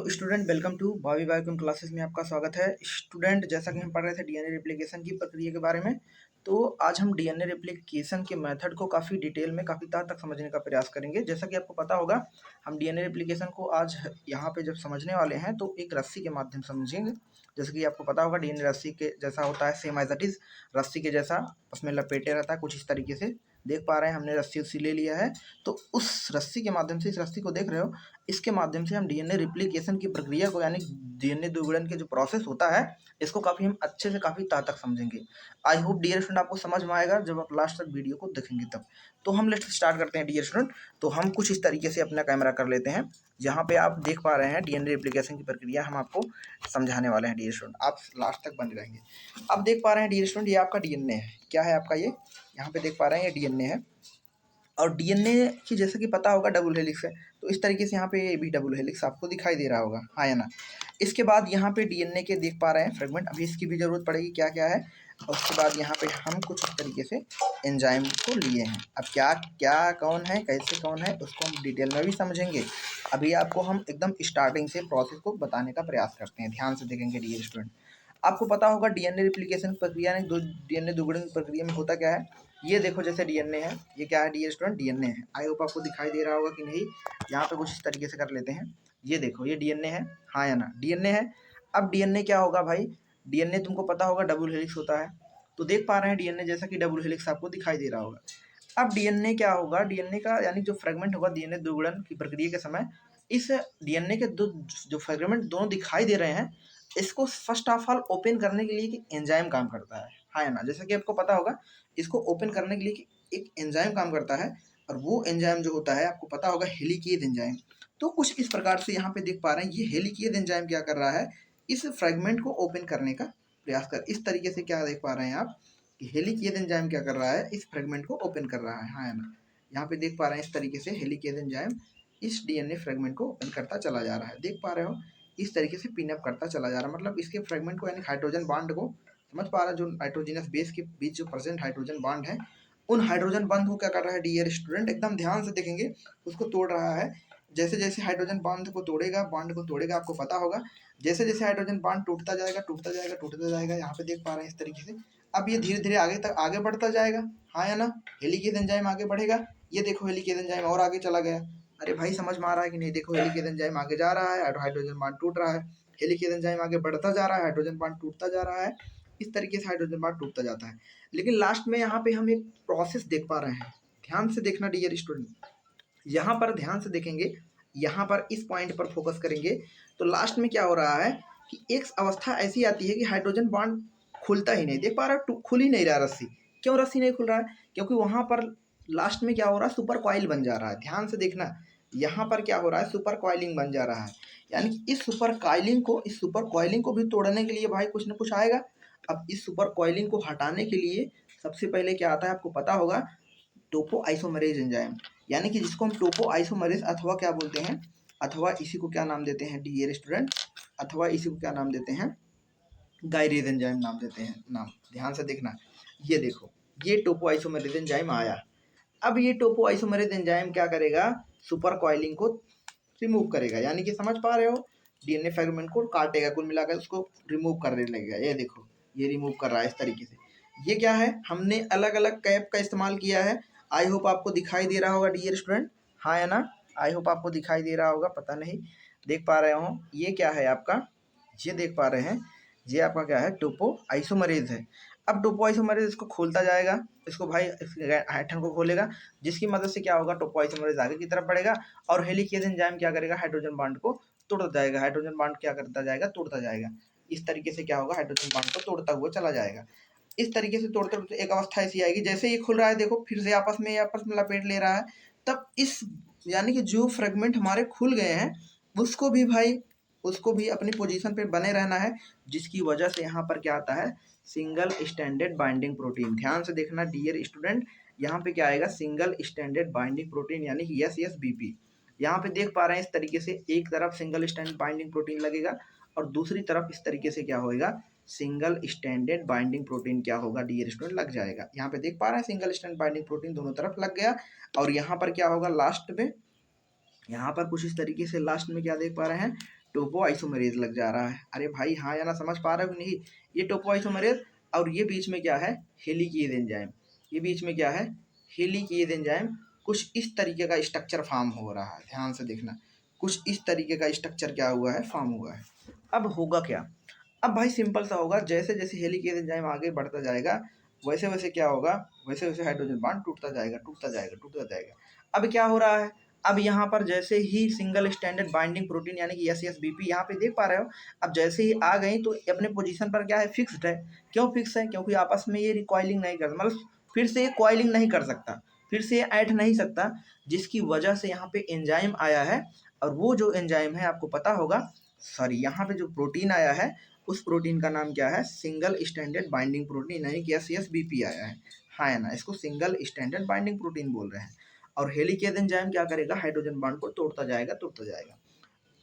Hello student, welcome to भावी biochem classes में आपका स्वागत है। स्टूडेंट, जैसा कि हम पढ़ रहे थे डीएनए रेप्लिकेशन की प्रक्रिया के बारे में, तो आज हम डीएनए रेप्लिकेशन के मेथड को काफ़ी डिटेल में काफ़ी तह तक समझने का प्रयास करेंगे। जैसा कि आपको पता होगा, हम डीएनए रेप्लिकेशन को आज यहाँ पे जब समझने वाले हैं तो एक रस्सी के माध्यम से समझेंगे। जैसे कि आपको पता होगा डीएनए रस्सी के जैसा होता है, सेम एज इट इज़ रस्सी के जैसा उसमें लपेटे रहता है कुछ इस तरीके से। देख पा रहे हैं, हमने रस्सी उस्सी ले लिया है, तो उस रस्सी के माध्यम से, इस रस्सी को देख रहे हो, इसके माध्यम से हम डीएनए रिप्लिकेशन की प्रक्रिया को, यानी डीएनए द्विगुणन के जो प्रोसेस होता है, इसको काफ़ी हम अच्छे से काफ़ी तह तक समझेंगे। आई होप डियर स्टूडेंट आपको समझ में आएगा जब आप लास्ट तक वीडियो को देखेंगे तब। तो हम लेट्स स्टार्ट करते हैं डियर स्टूडेंट। तो हम कुछ इस तरीके से अपना कैमरा कर लेते हैं। यहाँ पे आप देख पा रहे हैं डीएनए रिप्लिकेशन की प्रक्रिया हम आपको समझाने वाले हैं डियर स्टूडेंट, आप लास्ट तक बने रहेंगे। आप देख पा रहे हैं डियर स्टूडेंट, ये आपका डीएनए है। क्या है आपका ये? यहाँ पे देख पा रहे हैं ये डीएनए है। और डीएनए की जैसे कि पता होगा डबल हेलिक्स है, तो इस तरीके से यहाँ पे ये भी डबल हेलिक्स आपको दिखाई दे रहा होगा, हाँ या ना। इसके बाद यहाँ पे डीएनए के देख पा रहे हैं फ्रेगमेंट, अभी इसकी भी ज़रूरत पड़ेगी क्या क्या है। और उसके बाद यहाँ पे हम कुछ इस तरीके से एंजाइम को लिए हैं। अब क्या क्या कौन है, कैसे कौन है, उसको हम डिटेल में भी समझेंगे। अभी आपको हम एकदम स्टार्टिंग से प्रोसेस को बताने का प्रयास करते हैं, ध्यान से देखेंगे डियर स्टूडेंट। आपको पता होगा डीएनए रिप्लिकेशन प्रक्रिया में डीएनए द्विगुणन प्रक्रिया में होता क्या है। ये देखो, जैसे डीएनए है, ये क्या है डियर स्टूडेंट? डीएनए है। आई होप आपको दिखाई दे रहा होगा कि नहीं। यहाँ पे कुछ इस तरीके से कर लेते हैं। ये देखो, ये डीएनए है, हाँ या ना? डीएनए है। अब डीएनए क्या होगा भाई? डीएनए तुमको पता होगा डबल हेलिक्स होता है, तो देख पा रहे हैं डीएनए जैसा कि डबल हेलिक्स आपको दिखाई दे रहा होगा। अब डीएनए क्या होगा? डीएनए का यानी जो फ्रेगमेंट होगा डीएनए द्विगुणन की प्रक्रिया के समय, इस डीएनए के दो जो फ्रेगमेंट दोनों दिखाई दे रहे हैं, इसको फर्स्ट ऑफ ऑल ओपन करने के लिए एक एंजाइम काम करता है, हाँ या ना? जैसा कि आपको पता होगा, इसको ओपन करने के लिए एक एंजाइम काम करता है, और वो एंजाइम जो होता है आपको पता होगा हेलिकेज एंजाइम। तो कुछ इस प्रकार से यहाँ पे देख पा रहे हैं, ये हेलिकेज एंजाइम क्या कर रहा है, इस फ्रेगमेंट को ओपन करने का प्रयास कर, इस तरीके से क्या देख पा रहे हैं आप कि हेलिकेज एंजाइम क्या कर रहा है, इस फ्रेगमेंट को ओपन कर रहा है, हाँ या ना? यहाँ पे देख पा रहे हैं इस तरीके से हेलिकेज एंजाइम इस डीएनए फ्रेगमेंट को ओपन करता चला जा रहा है। देख पा रहे हो, इस तरीके से पिनअप करता चला जा रहा है, मतलब इसके फ्रेगमेंट को यानी हाइड्रोजन बॉन्ड को समझ पा रहा है, जो नाइट्रोजनस बेस के बीच जो प्रेजेंट हाइड्रोजन बॉन्ड है, उन हाइड्रोजन बॉन्ड को क्या कर रहा है डियर स्टूडेंट, एकदम ध्यान से देखेंगे, उसको तोड़ रहा है। जैसे जैसे हाइड्रोजन बॉन्ड को तोड़ेगा, आपको पता होगा, जैसे जैसे हाइड्रोजन बॉन्ड टूटता जाएगा, यहाँ पे देख पा रहे हैं इस तरीके से। अब ये धीरे धीरे आगे तक आगे बढ़ता जाएगा, हाँ या ना? हेलिकेज एंजाइम आगे बढ़ेगा। ये देखो, हेलिकेज एंजाइम और आगे चला गया। अरे भाई, समझ में आ रहा है कि नहीं? देखो, हेलिकेज एंजाइम आगे जा रहा है, हाइड्रोजन बॉन्ड टूट रहा है। हेलिकेज एंजाइम आगे बढ़ता जा रहा है, हाइड्रोजन बॉन्ड टूटता जा रहा है। इस तरीके से हाइड्रोजन बॉन्ड टूटता जाता है। लेकिन लास्ट में यहाँ पे हम एक प्रोसेस देख पा रहे हैं, ध्यान से देखना डियर स्टूडेंट। यहाँ पर ध्यान से देखेंगे, यहाँ पर इस पॉइंट पर फोकस करेंगे, तो लास्ट में क्या हो रहा है कि एक अवस्था ऐसी आती है कि हाइड्रोजन बॉन्ड खुलता ही नहीं। देख पा रहा, खुल ही नहीं रहा रस्सी। क्यों रस्सी नहीं खुल रहा है? क्योंकि वहाँ पर लास्ट में क्या हो रहा है, सुपर कॉइल बन जा रहा है। ध्यान से देखना, यहाँ पर क्या हो रहा है, सुपर कॉइलिंग बन जा रहा है। यानी कि इस सुपर कॉइलिंग को भी तोड़ने के लिए भाई कुछ ना कुछ आएगा। अब इस सुपर कॉइलिंग को हटाने के लिए सबसे पहले क्या आता है आपको पता होगा, टोपो आइसोमरेज एंजाइम, यानी कि जिसको हम टोपो आइसोमरेज अथवा क्या बोलते हैं, अथवा इसी को क्या नाम देते हैं डियर स्टूडेंट, अथवा इसी को क्या नाम देते हैं, गायरेज एंजाइम नाम देते हैं। नाम ध्यान से देखना, ये देखो, ये टोपो आइसोमरेज एंजाइम आया। अब ये टोपो आइसोमरेज एंजाइम क्या करेगा, सुपर कॉइलिंग को रिमूव करेगा, यानी कि समझ पा रहे हो, डीएनए फ्रेगमेंट को काटेगा, कुल मिलाकर उसको रिमूव करने लगेगा। ये देखो, ये रिमूव कर रहा है इस तरीके से। ये क्या है, हमने अलग अलग कैप का इस्तेमाल किया है। आई होप आपको दिखाई दे रहा होगा डियर स्टूडेंट, हाँ या ना? आई होप आपको दिखाई दे रहा होगा, पता नहीं देख पा रहे हो। ये क्या है आपका, ये देख पा रहे हैं, ये आपका क्या है, टोपो आइसोमरेज है। अब टोपो आइसोमरेज इसको खोलता जाएगा, इसको भाई हाइड्रोजन को खोलेगा, जिसकी मदद से क्या होगा, टोपो आइसोमरेज आगे की तरफ बढ़ेगा, और हेलिकेज एंजाइम क्या करेगा, हाइड्रोजन बॉन्ड को तोड़ता जाएगा। हाइड्रोजन बॉन्ड क्या करता जाएगा, तोड़ता जाएगा। इस तरीके से क्या होगा, हाइड्रोजन बॉन्ड को तोड़ता हुआ चला जाएगा। इस तरीके से तोड़ते तोड़ते एक अवस्था ऐसी आएगी, जैसे ये खुल रहा है, देखो फिर से आपस में लपेट ले रहा है। तब इस यानी कि जो फ्रेगमेंट हमारे खुल गए हैं, उसको भी भाई, उसको भी अपनी पोजीशन पे बने रहना है, जिसकी वजह से यहाँ पर क्या आता है, सिंगल स्टैंडर्ड बाइंडिंग प्रोटीन। ध्यान से देखना डियर स्टूडेंट, यहाँ पे क्या आएगा, सिंगल स्टैंडर्ड बाइंडिंग प्रोटीन, यानी कि SSBP। यहाँ पे देख पा रहे हैं इस तरीके से, एक तरफ सिंगल स्टैंड बाइंडिंग प्रोटीन लगेगा, और दूसरी तरफ इस तरीके से क्या होएगा, सिंगल स्टैंडर्ड बाइंडिंग प्रोटीन क्या होगा डियर स्टूडेंट, लग जाएगा। यहाँ पे देख पा रहे हैं सिंगल स्टैंड बाइंडिंग प्रोटीन दोनों तरफ लग गया। और यहाँ पर क्या होगा लास्ट में, यहाँ पर कुछ इस तरीके से लास्ट में क्या देख पा रहे हैं, टोपो आइसोमेरेज लग जा रहा है। अरे भाई हाँ या ना, समझ पा रहे हो कि नहीं? ये टोपो आइसोमेरेज और ये बीच में क्या है, हेलिकेज एंजाइम। ये बीच में क्या है, हेलिकेज एंजाइम। कुछ इस तरीके का स्ट्रक्चर फॉर्म हो रहा है, ध्यान से देखना। कुछ इस तरीके का स्ट्रक्चर क्या हुआ है, फॉर्म हुआ है। अब होगा क्या, अब भाई सिंपल सा होगा, जैसे जैसे हेलिकेज एंजाइम आगे बढ़ता जाएगा वैसे वैसे क्या होगा, वैसे वैसे हाइड्रोजन बॉन्ड टूटता जाएगा, टूटता जाएगा, टूटता जाएगा। अब क्या हो रहा है, अब यहाँ पर जैसे ही सिंगल स्टैंडर्ड बाइंडिंग प्रोटीन यानी कि SSBP यहाँ पे देख पा रहे हो, अब जैसे ही आ गई तो अपने पोजीशन पर क्या है, फिक्स्ड है। क्यों फिक्स है, क्योंकि आपस में ये रिकॉइलिंग नहीं कर, मतलब फिर से ये कॉइलिंग नहीं कर सकता, फिर से ये ऐठ नहीं सकता, जिसकी वजह से यहाँ पे एंजाइम आया है। और वो जो एंजाइम है आपको पता होगा, सॉरी यहाँ पे जो प्रोटीन आया है उस प्रोटीन का नाम क्या है, सिंगल स्टैंडर्ड बाइंडिंग प्रोटीन यानी कि SSBP आया है। हाँ है ना, इसको सिंगल स्टैंडर्ड बाइंडिंग प्रोटीन बोल रहे हैं। और हेलिकेज एंजाइम क्या करेगा, हाइड्रोजन बॉन्ड को तोड़ता जाएगा, तोड़ता जाएगा।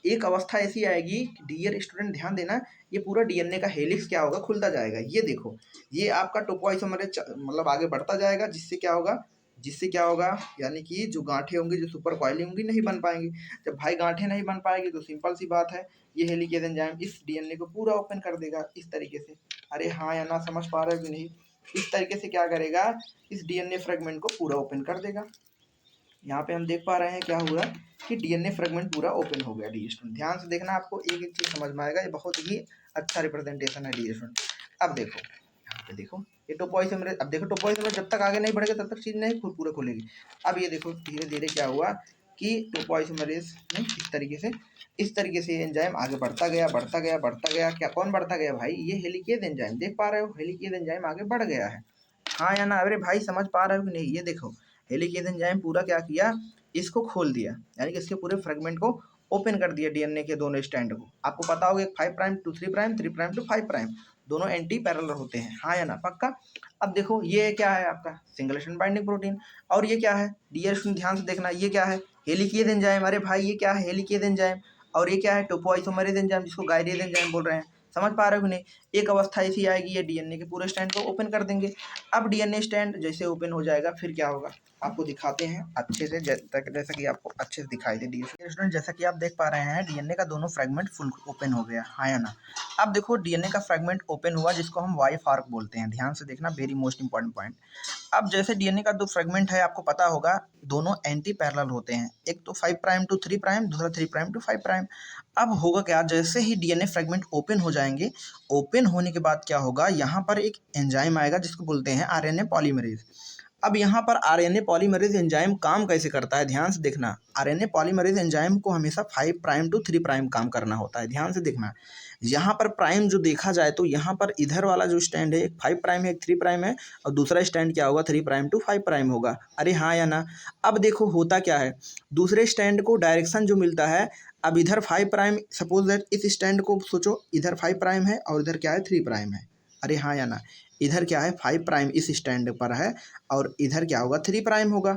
एक अवस्था ऐसी आएगी, डियर स्टूडेंट ध्यान देना, ये पूरा DNA का हेलिक्स क्या होगा, खुलता जाएगा। ये देखो, ये आपका टोपोआइसोमरेज मतलब आगे बढ़ता जाएगा, जिससे क्या होगा, जिससे क्या होगा, यानी कि जो गांठें होंगी, जो सुपर कॉइलिंग होंगी, नहीं बन पाएंगी। जब भाई गांठें नहीं बन पाएगी तो सिंपल सी बात है, ये हेलिकेज एंजाइम इस DNA को पूरा ओपन कर देगा इस तरीके से। अरे हाँ या ना, समझ पा रहे हो कि नहीं? इस तरीके से क्या करेगा, इस DNA फ्रेगमेंट को पूरा ओपन कर देगा। यहाँ पे हम देख पा रहे हैं क्या हुआ कि DNA फ्रेगमेंट पूरा ओपन हो गया। डी स्टूडेंट ध्यान से देखना, आपको एक एक चीज समझ में आएगा, ये बहुत ही अच्छा रिप्रेजेंटेशन है डी स्टूडेंट। अब देखो यहाँ पे देखो, ये टोपोइसोमरेज, अब देखो टोपोइसोमरेज जब तक आगे नहीं बढ़ेगा तब तक चीज नहीं पूरा खुलेगी। अब ये देखो धीरे धीरे क्या हुआ कि टोपोइसोमरेज में इस तरीके से एंजाइम आगे बढ़ता गया, बढ़ता गया, बढ़ता गया। क्या कौन बढ़ता गया भाई, ये हेलिकेज एंजाइम। देख पा रहे हो, हेलिकेज एंजाइम आगे बढ़ गया है। हाँ या ना, अरे भाई समझ पा रहे हो कि नहीं? ये देखो हेलिकेज एंजाइम पूरा क्या किया, इसको खोल दिया, यानी कि इसके पूरे फ्रेगमेंट को ओपन कर दिया, DNA के दोनों स्टैंड को। आपको पता होगा 5 prime to 3 prime, 3 prime to 5 prime, दोनों एंटी पैरेलल होते हैं। हाँ या ना, पक्का? अब देखो ये क्या है आपका सिंगल स्ट्रैंड बाइंडिंग प्रोटीन, और ये क्या है डियर स्टूडेंट ध्यान से देखना, ये क्या है, हेलिकेज एंजाइम। अरे भाई ये क्या है, हेलिकेज एंजाइम। और ये क्या है, टोपोआइसोमरेज एंजाइम, जिसको गायरेज एंजाइम बोल रहे हैं। समझ पा रहे हो कि नहीं? एक अवस्था ऐसी आएगी, ये DNA के पूरे स्टैंड को ओपन कर देंगे। अब DNA स्टैंड जैसे ओपन हो जाएगा फिर क्या होगा, आपको दिखाते हैं अच्छे से, जैसा कि आपको अच्छे से दिखाई दे। डियर स्टूडेंट जैसा कि आप देख पा रहे हैं, DNA का दोनों फ्रेगमेंट फुल ओपन हो गया। हाँ या ना? अब देखो DNA का फ्रेगमेंट ओपन हुआ, जिसको हम वाई फार्क बोलते हैं। ध्यान से देखना, वेरी मोस्ट इंपॉर्टेंट पॉइंट। अब जैसे DNA का दो फ्रेगमेंट है, आपको पता होगा दोनों एंटी पैरेलल होते हैं, एक तो 5 प्राइम टू 3 प्राइम, दूसरा 3 प्राइम टू 5 प्राइम। अब होगा क्या, जैसे ही DNA फ्रेगमेंट ओपन हो जाएंगे, ओपन होने के बाद क्या होगा, यहाँ पर एक एंजाइम आएगा जिसको बोलते हैं RNA पॉलीमरेज। अब यहाँ पर RNA पॉलीमरेज एंजाइम काम कैसे करता है, ध्यान से देखना। RNA पॉलीमरेज एंजाइम को हमेशा 5 प्राइम टू 3 प्राइम काम करना होता है। ध्यान से देखना, यहाँ पर प्राइम जो देखा जाए तो यहाँ पर इधर वाला जो स्टैंड है, एक 5 प्राइम है, एक 3 प्राइम है, और दूसरा स्टैंड क्या होगा, 3 प्राइम टू 5 प्राइम होगा। अरे हाँ या ना? अब देखो होता क्या है, दूसरे स्टैंड को डायरेक्शन जो मिलता है, अब इधर 5 प्राइम, सपोज दैट इस स्टैंड को सोचो, इधर 5 प्राइम है और इधर क्या है, 3 प्राइम है। अरे हाँ या ना? इधर क्या है, 5 प्राइम इस स्टैंड पर है और इधर क्या होगा, 3 प्राइम होगा।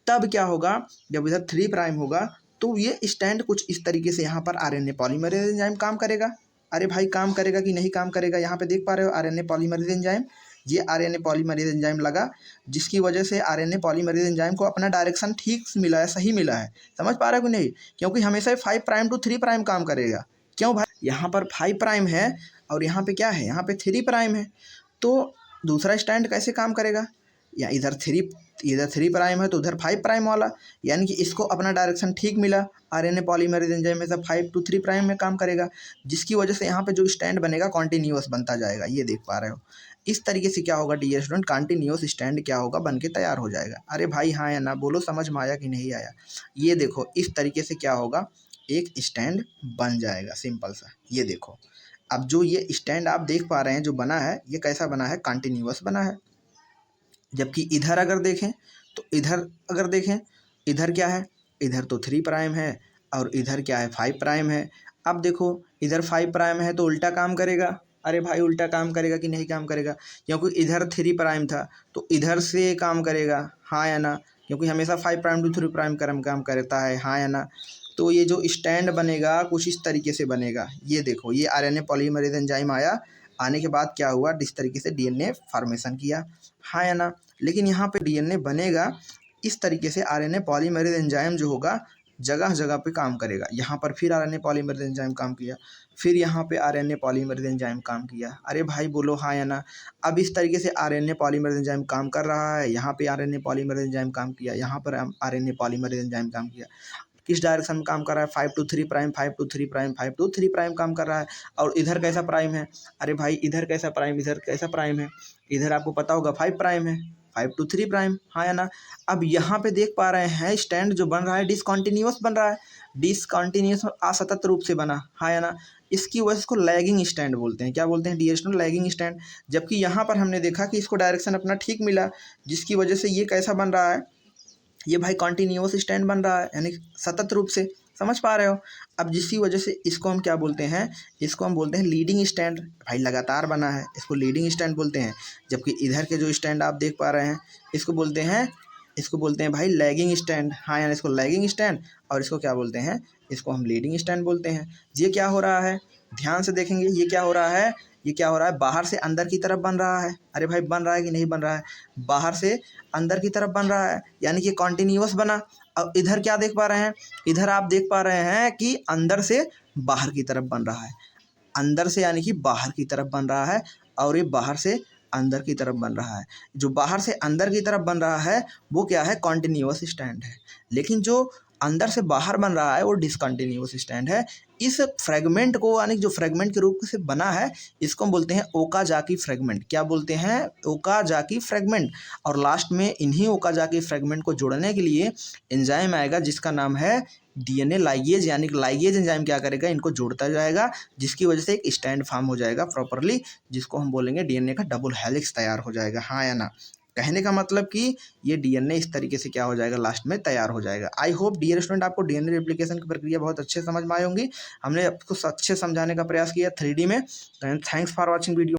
तब क्या होगा, जब इधर 3 प्राइम होगा तो ये स्टैंड कुछ इस तरीके से यहाँ पर RNA पॉलीमरेज एंजाइम काम करेगा। अरे भाई काम करेगा कि नहीं काम करेगा, यहाँ पे देख पा रहे हो RNA पॉलीमरेज एंजाइम, ये RNA पॉलीमरेज एंजाइम लगा, जिसकी वजह से RNA पॉलीमरेज एंजाइम को अपना डायरेक्शन ठीक मिला है, सही मिला है। समझ पा रहे हो कि नहीं? क्योंकि हमेशा 5 प्राइम टू 3 प्राइम काम करेगा। क्यों भाई, यहाँ पर 5 प्राइम है और यहाँ पे क्या है, यहाँ पे 3 प्राइम है, तो दूसरा स्टैंड कैसे काम करेगा, या इधर 3 प्राइम है तो उधर 5 प्राइम वाला, यानी कि इसको अपना डायरेक्शन ठीक मिला। RNA पॉलीमरेज एंजाइम में से 5 टू 3 प्राइम में काम करेगा, जिसकी वजह से यहाँ पे जो स्टैंड बनेगा कॉन्टिन्यूअस बनता जाएगा। ये देख पा रहे हो, इस तरीके से क्या होगा डियर स्टूडेंट, कॉन्टिन्यूअस स्टैंड क्या होगा, बन के तैयार हो जाएगा। अरे भाई हाँ या ना, बोलो समझ में आया कि नहीं आया? ये देखो इस तरीके से क्या होगा, एक स्टैंड बन जाएगा, सिंपल सा। ये देखो, अब जो ये स्टैंड आप देख पा रहे हैं जो बना है, ये कैसा बना है, कॉन्टिन्यूअस बना है। जबकि इधर अगर देखें तो इधर क्या है, इधर तो 3 प्राइम है और इधर क्या है, 5 प्राइम है। अब देखो इधर 5 प्राइम है तो उल्टा काम करेगा। अरे भाई उल्टा काम करेगा कि नहीं काम करेगा, क्योंकि इधर 3 प्राइम था तो इधर से काम करेगा। हाँ या ना? क्योंकि हमेशा 5 प्राइम टू 3 प्राइम काम करता है। हाँ या ना? तो ये जो स्टैंड बनेगा कुछ इस तरीके से बनेगा। ये देखो, ये RNA पॉलीमरेज एंजाइम आया, आने के बाद क्या हुआ, इस तरीके से DNA फॉर्मेशन किया। हाँ या ना? लेकिन यहाँ पे DNA बनेगा इस तरीके से, RNA पॉलीमरेज एंजाइम जो होगा जगह जगह पे काम करेगा। यहाँ पर फिर आरएनए पॉलीमरेज एंजाइम काम किया, फिर यहाँ पे आरएनए पॉलीमरेज एंजाइम काम किया। अरे भाई बोलो हाँ या ना। अब इस तरीके से आरएनए पॉलीमरेज एंजाइम काम कर रहा है, यहाँ पे आरएनए पॉलीमरेज एंजाइम काम किया, यहाँ पर आरएनए पॉलीमरेज एंजाइम काम किया। किस डायरेक्शन में काम कर रहा है? 5 to 3 prime, 5 to 3 prime, 5 to 3 prime काम कर रहा है। और इधर कैसा प्राइम है? अरे भाई इधर कैसा प्राइम, इधर कैसा प्राइम है? इधर आपको पता होगा 5 प्राइम है, 5 to 3 प्राइम, हाँ या ना। अब यहाँ पे देख पा रहे हैं स्टैंड जो बन रहा है डिसकंटिन्यूअस बन रहा है, डिसकंटिन्यूअस असतत रूप से बना, हाँ या ना। इसकी वजह से इसको लैगिंग स्टैंड बोलते हैं। क्या बोलते हैं डियर स्टूडेंट? Lagging stand. जबकि यहाँ पर हमने देखा कि इसको डायरेक्शन अपना ठीक मिला, जिसकी वजह से ये कैसा बन रहा है, ये भाई कॉन्टिन्यूअस स्टैंड बन रहा है, यानी सतत रूप से। समझ पा रहे हो? अब जिसकी वजह से इसको हम क्या बोलते हैं? इसको हम बोलते हैं लीडिंग स्टैंड। भाई लगातार बना है, इसको लीडिंग स्टैंड बोलते हैं। जबकि इधर के जो स्टैंड आप देख पा रहे हैं, इसको बोलते हैं भाई लैगिंग स्टैंड, हाँ, यानी इसको लैगिंग स्टैंड। और इसको क्या बोलते हैं? इसको हम लीडिंग स्टैंड बोलते हैं। ये क्या हो रहा है? ध्यान से देखेंगे, ये क्या हो रहा है? ये क्या हो रहा है? बाहर से अंदर की तरफ बन रहा है। अरे भाई बन रहा है कि नहीं बन रहा है? बाहर से अंदर की तरफ बन रहा है, यानी कि कॉन्टिन्यूअस बना। अब इधर क्या देख पा रहे हैं? इधर आप देख पा रहे हैं कि अंदर से बाहर की तरफ बन रहा है, अंदर से यानी कि बाहर की तरफ बन रहा है, और ये बाहर से अंदर की तरफ बन रहा है। जो बाहर से अंदर की तरफ बन रहा है वो क्या है? कॉन्टिन्यूअस स्टैंड है। लेकिन जो अंदर से बाहर बन रहा है वो डिसकंटिन्यूअस स्टैंड है। इस फ्रेगमेंट को, यानी जो फ्रेगमेंट के रूप से बना है, इसको हम बोलते हैं ओकाजाकी फ्रेगमेंट। क्या बोलते हैं? Okazaki fragment. और लास्ट में इन्हीं ओकाजाकी फ्रेगमेंट को जोड़ने के लिए एंजाइम आएगा जिसका नाम है डीएनए लाइगेज, यानी कि लाइगेज एंजाइम क्या करेगा? इनको जोड़ता जाएगा, जिसकी वजह से एक स्टैंड फॉर्म हो जाएगा प्रॉपरली, जिसको हम बोलेंगे डीएनए का डबल हेलिक्स तैयार हो जाएगा, हाँ या ना। कहने का मतलब कि ये डीएनए इस तरीके से क्या हो जाएगा? लास्ट में तैयार हो जाएगा। आई होप डियर स्टूडेंट आपको डीएनए रेप्लिकेशन की प्रक्रिया बहुत अच्छे समझ में आई होंगी। हमने आपको अच्छे समझाने का प्रयास किया 3D में। Thanks for watching video.